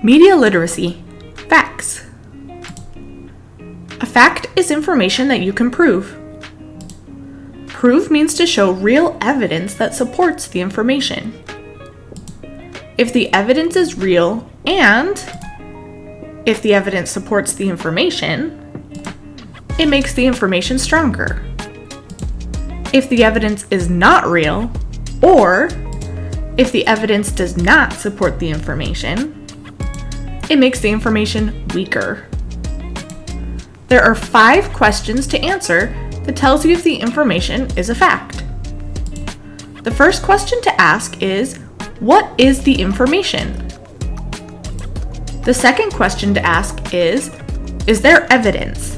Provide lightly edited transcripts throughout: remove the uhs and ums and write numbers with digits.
Media literacy. Facts. A fact is information that you can prove. Prove means to show real evidence that supports the information. If the evidence is real and if the evidence supports the information, it makes the information stronger. If the evidence is not real or if the evidence does not support the information, it makes the information weaker. There are 5 questions to answer that tells you if the information is a fact. The first question to ask is, what is the information? The second question to ask is there evidence?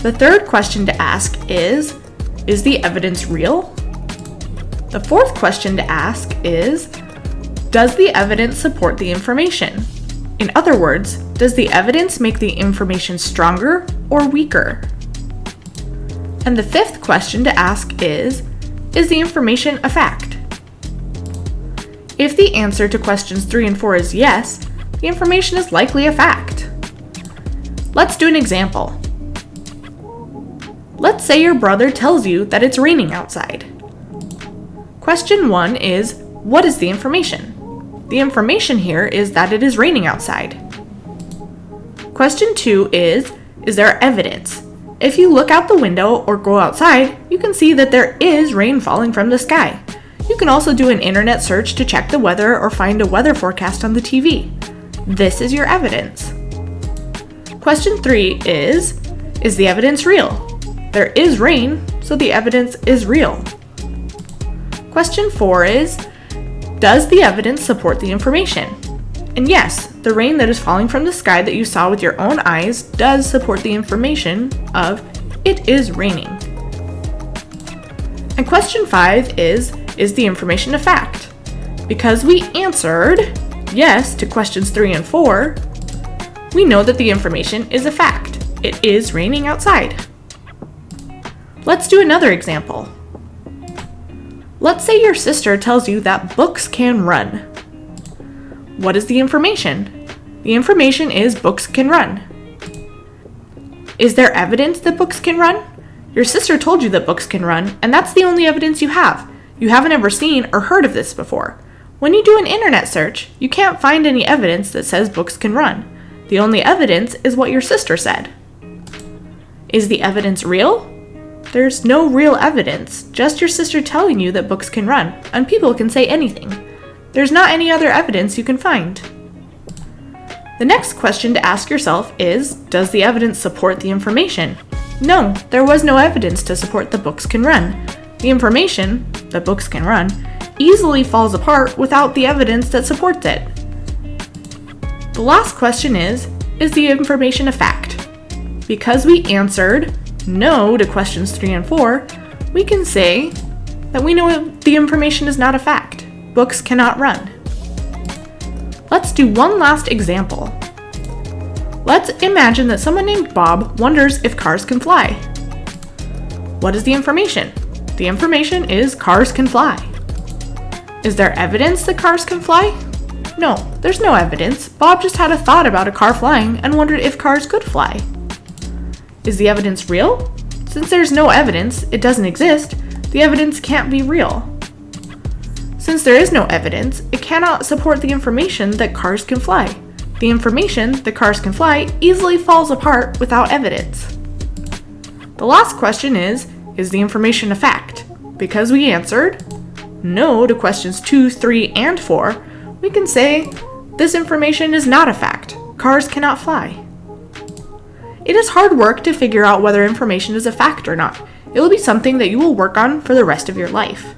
The third question to ask is the evidence real? The fourth question to ask is, does the evidence support the information? In other words, does the evidence make the information stronger or weaker? And the fifth question to ask is the information a fact? If the answer to questions 3 and 4 is yes, the information is likely a fact. Let's do an example. Let's say your brother tells you that it's raining outside. Question 1 is, what is the information? The information here is that it is raining outside. Question 2 is there evidence? If you look out the window or go outside, you can see that there is rain falling from the sky. You can also do an internet search to check the weather or find a weather forecast on the TV. This is your evidence. Question 3 is the evidence real? There is rain, so the evidence is real. Question 4 is, does the evidence support the information? And yes, the rain that is falling from the sky that you saw with your own eyes does support the information of it is raining. And question 5 is the information a fact? Because we answered yes to questions 3 and 4, we know that the information is a fact. It is raining outside. Let's do another example. Let's say your sister tells you that books can run. What is the information? The information is books can run. Is there evidence that books can run? Your sister told you that books can run, and that's the only evidence you have. You haven't ever seen or heard of this before. When you do an internet search, you can't find any evidence that says books can run. The only evidence is what your sister said. Is the evidence real? There's no real evidence, just your sister telling you that books can run, and people can say anything. There's not any other evidence you can find. The next question to ask yourself is, does the evidence support the information? No, there was no evidence to support that books can run. The information, that books can run, easily falls apart without the evidence that supports it. The last question is the information a fact? Because we answered no to questions 3 and 4, we can say that we know the information is not a fact. Books cannot run. Let's do one last example. Let's imagine that someone named Bob wonders if cars can fly. What is the information? The information is cars can fly. Is there evidence that cars can fly? No, there's no evidence. Bob just had a thought about a car flying and wondered if cars could fly. Is the evidence real? Since there's no evidence, it doesn't exist, the evidence can't be real. Since there is no evidence, it cannot support the information that cars can fly. The information that cars can fly easily falls apart without evidence. The last question is the information a fact? Because we answered no to questions 2, 3, and 4, we can say this information is not a fact. Cars cannot fly. It is hard work to figure out whether information is a fact or not. It will be something that you will work on for the rest of your life.